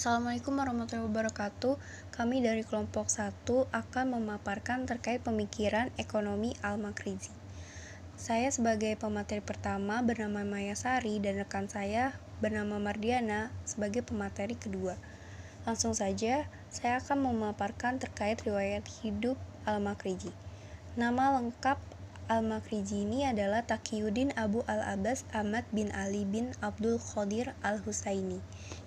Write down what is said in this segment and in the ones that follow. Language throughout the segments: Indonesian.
Assalamualaikum warahmatullahi wabarakatuh. Kami dari kelompok 1 akan memaparkan terkait pemikiran ekonomi Al-Makrizi. Saya sebagai pemateri pertama bernama Maya Sari dan rekan saya bernama Mardiana sebagai pemateri kedua. Langsung saja, saya akan memaparkan terkait riwayat hidup Al-Makrizi. Nama lengkap Al-Makrizi ini adalah Taqiyuddin Abu Al-Abbas Ahmad bin Ali bin Abdul Qadir Al-Husaini.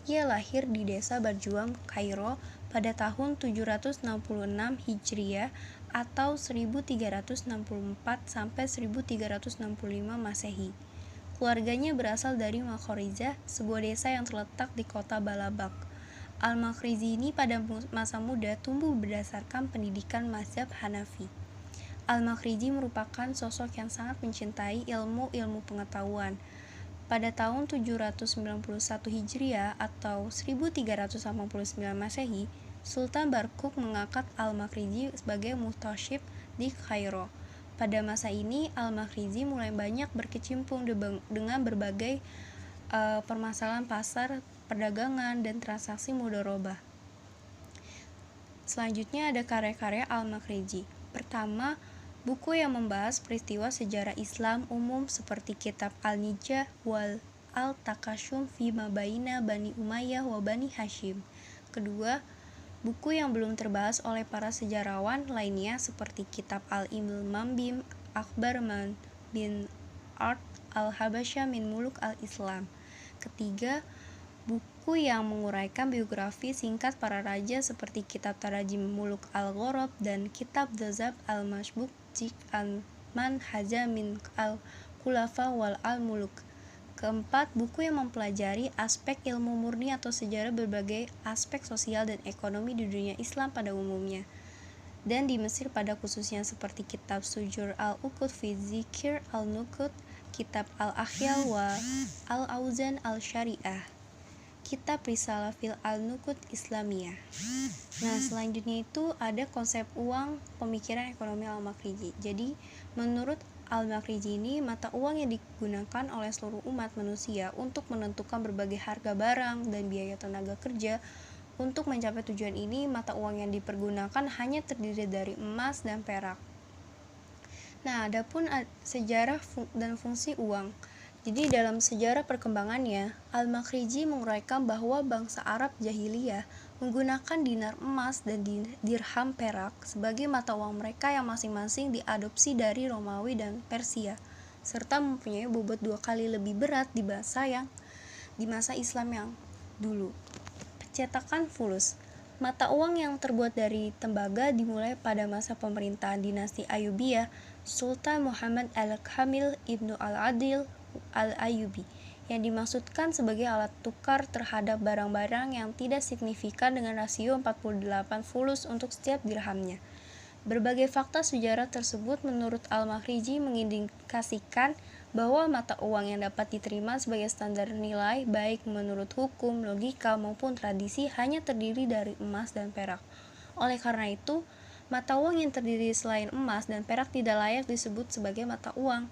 Ia lahir di desa Barjuang, Kairo pada tahun 766 Hijriah atau 1364 sampai 1365 Masehi. Keluarganya berasal dari Makhorizah, sebuah desa yang terletak di kota Balabak. Al-Makrizi ini pada masa muda tumbuh berdasarkan pendidikan mazhab Hanafi. Al-Makrizi merupakan sosok yang sangat mencintai ilmu pengetahuan. Pada tahun 791 Hijriah atau 1389 Masehi, Sultan Barquq mengangkat Al-Makrizi sebagai muhtasyib di Kairo. Pada masa ini, Al-Makrizi mulai banyak berkecimpung dengan berbagai permasalahan pasar, perdagangan, dan transaksi mudharabah. Selanjutnya ada karya-karya Al-Makrizi. Pertama, buku yang membahas peristiwa sejarah Islam umum seperti kitab Al-Nijah wal Al-Takashum fi Mabaina Bani Umayyah wa Bani Hashim. Kedua, buku yang belum terbahas oleh para sejarawan lainnya seperti kitab Al-Imam bin Akbar bin Art Al-Habasyah min Muluk Al-Islam. Ketiga, buku yang menguraikan biografi singkat para raja seperti kitab Tarajim Muluk Al-Ghorab dan kitab Dzab Al-Mashbuk Jik Al-Man Haja min Al-Khulafa wal Al-Muluk. Keempat, buku yang mempelajari aspek ilmu murni atau sejarah berbagai aspek sosial dan ekonomi di dunia Islam pada umumnya dan di Mesir pada khususnya seperti kitab Sujur Al-Uqud fi Zikir Al-Nuqud, kitab Al-Ahyal wa Al-Auzan Al-Syariah, kitab Risalah fil Al-Nuqud Islamiyah. Nah, selanjutnya itu ada konsep uang, pemikiran ekonomi Al-Makrizi. Jadi, menurut Al-Makrizi ini, mata uang yang digunakan oleh seluruh umat manusia untuk menentukan berbagai harga barang dan biaya tenaga kerja. Untuk mencapai tujuan ini, mata uang yang dipergunakan hanya terdiri dari emas dan perak. Nah, adapun sejarah dan fungsi uang. Jadi dalam sejarah perkembangannya, Al-Makrizi menguraikan bahwa bangsa Arab jahiliyah menggunakan dinar emas dan dirham perak sebagai mata uang mereka yang masing-masing diadopsi dari Romawi dan Persia, serta mempunyai bobot 2 kali lebih berat di masa Islam yang dulu. Cetakan fulus. Mata uang yang terbuat dari tembaga dimulai pada masa pemerintahan dinasti Ayyubiyah, Sultan Muhammad Al-Kamil Ibnu Al-Adil Al-Ayyubi, yang dimaksudkan sebagai alat tukar terhadap barang-barang yang tidak signifikan dengan rasio 48 fulus untuk setiap dirhamnya. Berbagai fakta sejarah tersebut menurut Al-Makrizi mengindikasikan bahwa mata uang yang dapat diterima sebagai standar nilai baik menurut hukum, logika, maupun tradisi hanya terdiri dari emas dan perak. Oleh karena itu, mata uang yang terdiri selain emas dan perak tidak layak disebut sebagai mata uang.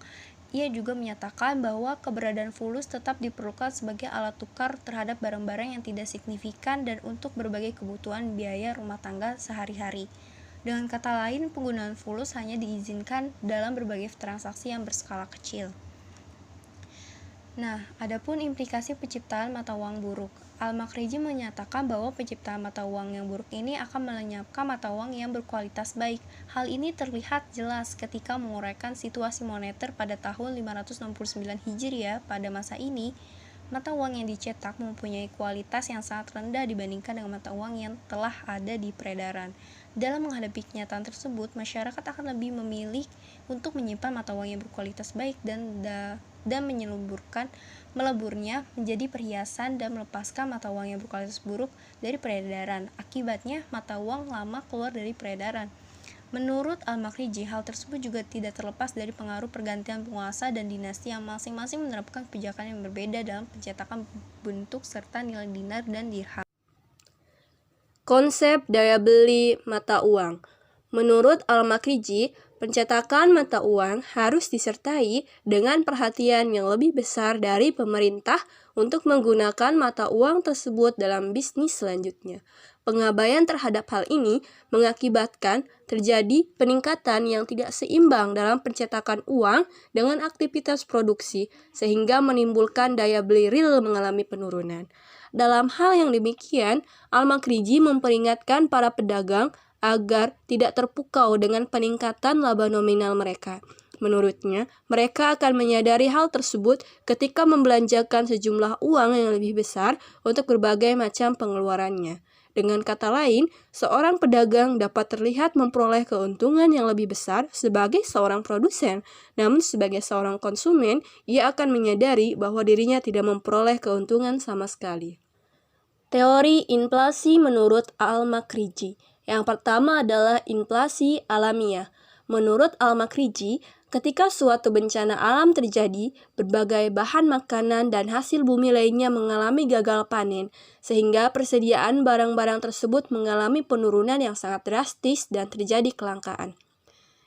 Ia juga menyatakan bahwa keberadaan fulus tetap diperlukan sebagai alat tukar terhadap barang-barang yang tidak signifikan dan untuk berbagai kebutuhan biaya rumah tangga sehari-hari. Dengan kata lain, penggunaan fulus hanya diizinkan dalam berbagai transaksi yang berskala kecil. Nah, adapun implikasi penciptaan mata uang buruk. Al-Makrizi menyatakan bahwa penciptaan mata uang yang buruk ini akan melenyapkan mata uang yang berkualitas baik. Hal ini terlihat jelas ketika menguraikan situasi moneter pada tahun 569 Hijriah. Pada masa ini, mata uang yang dicetak mempunyai kualitas yang sangat rendah dibandingkan dengan mata uang yang telah ada di peredaran. Dalam menghadapi kenyataan tersebut, masyarakat akan lebih memilih untuk menyimpan mata uang yang berkualitas baik dan meleburnya menjadi perhiasan dan melepaskan mata uang yang berkualitas buruk dari peredaran. Akibatnya, mata uang lama keluar dari peredaran. Menurut Al-Makrizi, hal tersebut juga tidak terlepas dari pengaruh pergantian penguasa dan dinasti yang masing-masing menerapkan kebijakan yang berbeda dalam pencetakan bentuk serta nilai dinar dan dirham. Konsep daya beli mata uang. Menurut Al-Makriji, pencetakan mata uang harus disertai dengan perhatian yang lebih besar dari pemerintah untuk menggunakan mata uang tersebut dalam bisnis selanjutnya. Pengabaian terhadap hal ini mengakibatkan terjadi peningkatan yang tidak seimbang dalam pencetakan uang dengan aktivitas produksi, sehingga menimbulkan daya beli real mengalami penurunan. Dalam hal yang demikian, Al-Makriji memperingatkan para pedagang agar tidak terpukau dengan peningkatan laba nominal mereka. Menurutnya, mereka akan menyadari hal tersebut ketika membelanjakan sejumlah uang yang lebih besar untuk berbagai macam pengeluarannya. Dengan kata lain, seorang pedagang dapat terlihat memperoleh keuntungan yang lebih besar sebagai seorang produsen, namun sebagai seorang konsumen, ia akan menyadari bahwa dirinya tidak memperoleh keuntungan sama sekali. Teori inflasi menurut Al-Makriji. Yang pertama adalah inflasi alamiah. Menurut Al-Makriji, ketika suatu bencana alam terjadi, berbagai bahan makanan dan hasil bumi lainnya mengalami gagal panen, sehingga persediaan barang-barang tersebut mengalami penurunan yang sangat drastis dan terjadi kelangkaan.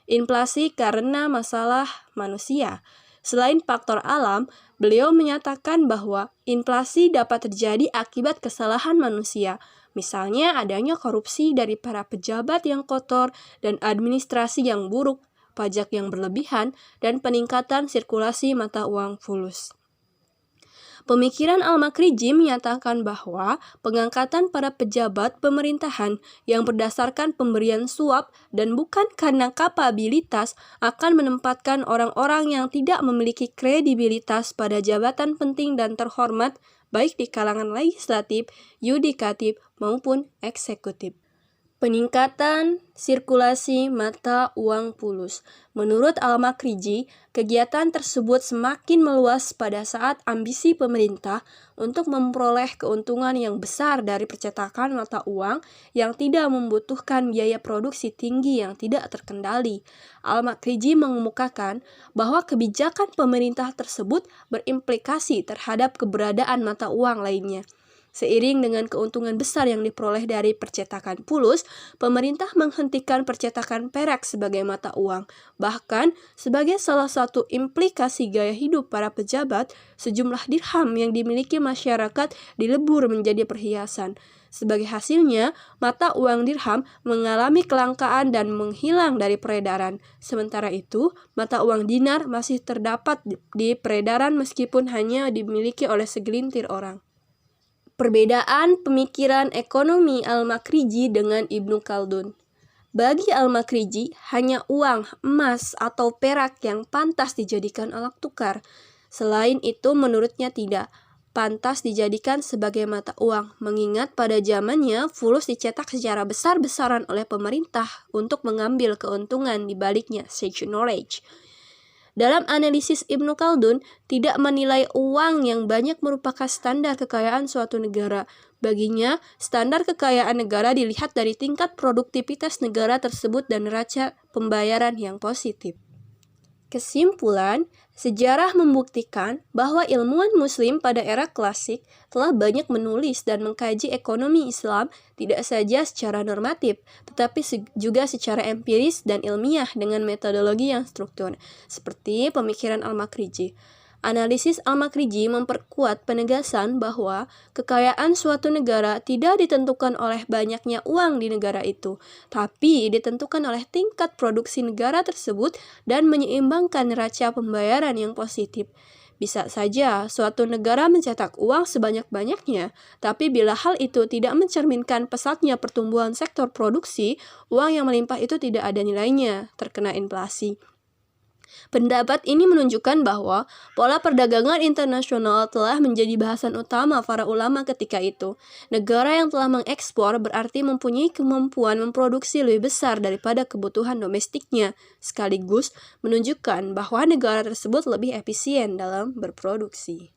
Inflasi karena masalah manusia. Selain faktor alam, beliau menyatakan bahwa inflasi dapat terjadi akibat kesalahan manusia, misalnya adanya korupsi dari para pejabat yang kotor dan administrasi yang buruk, pajak yang berlebihan, dan peningkatan sirkulasi mata uang fulus. Pemikiran Al-Makriji menyatakan bahwa pengangkatan para pejabat pemerintahan yang berdasarkan pemberian suap dan bukan karena kapabilitas akan menempatkan orang-orang yang tidak memiliki kredibilitas pada jabatan penting dan terhormat baik di kalangan legislatif, yudikatif, maupun eksekutif. Peningkatan sirkulasi mata uang fulus. Menurut Al-Makriji, kegiatan tersebut semakin meluas pada saat ambisi pemerintah untuk memperoleh keuntungan yang besar dari percetakan mata uang yang tidak membutuhkan biaya produksi tinggi yang tidak terkendali. Al-Makriji mengemukakan bahwa kebijakan pemerintah tersebut berimplikasi terhadap keberadaan mata uang lainnya. Seiring dengan keuntungan besar yang diperoleh dari percetakan fulus, pemerintah menghentikan percetakan perak sebagai mata uang. Bahkan, sebagai salah satu implikasi gaya hidup para pejabat, sejumlah dirham yang dimiliki masyarakat dilebur menjadi perhiasan. Sebagai hasilnya, mata uang dirham mengalami kelangkaan dan menghilang dari peredaran. Sementara itu, mata uang dinar masih terdapat di peredaran meskipun hanya dimiliki oleh segelintir orang. Perbedaan pemikiran ekonomi Al-Makriji dengan Ibnu Khaldun. Bagi Al-Makriji, hanya uang, emas, atau perak yang pantas dijadikan alat tukar. Selain itu, menurutnya tidak pantas dijadikan sebagai mata uang, mengingat pada zamannya fulus dicetak secara besar-besaran oleh pemerintah untuk mengambil keuntungan di baliknya, sage knowledge. Dalam analisis Ibnu Khaldun, tidak menilai uang yang banyak merupakan standar kekayaan suatu negara. Baginya, standar kekayaan negara dilihat dari tingkat produktivitas negara tersebut dan neraca pembayaran yang positif. Kesimpulan, sejarah membuktikan bahwa ilmuwan muslim pada era klasik telah banyak menulis dan mengkaji ekonomi Islam tidak saja secara normatif, tetapi juga secara empiris dan ilmiah dengan metodologi yang struktur, seperti pemikiran Al-Makriji. Analisis Al-Makriji memperkuat penegasan bahwa kekayaan suatu negara tidak ditentukan oleh banyaknya uang di negara itu, tapi ditentukan oleh tingkat produksi negara tersebut dan menyeimbangkan neraca pembayaran yang positif. Bisa saja suatu negara mencetak uang sebanyak-banyaknya, tapi bila hal itu tidak mencerminkan pesatnya pertumbuhan sektor produksi, uang yang melimpah itu tidak ada nilainya, terkena inflasi. Pendapat ini menunjukkan bahwa pola perdagangan internasional telah menjadi bahasan utama para ulama ketika itu. Negara yang telah mengekspor berarti mempunyai kemampuan memproduksi lebih besar daripada kebutuhan domestiknya, sekaligus menunjukkan bahwa negara tersebut lebih efisien dalam berproduksi.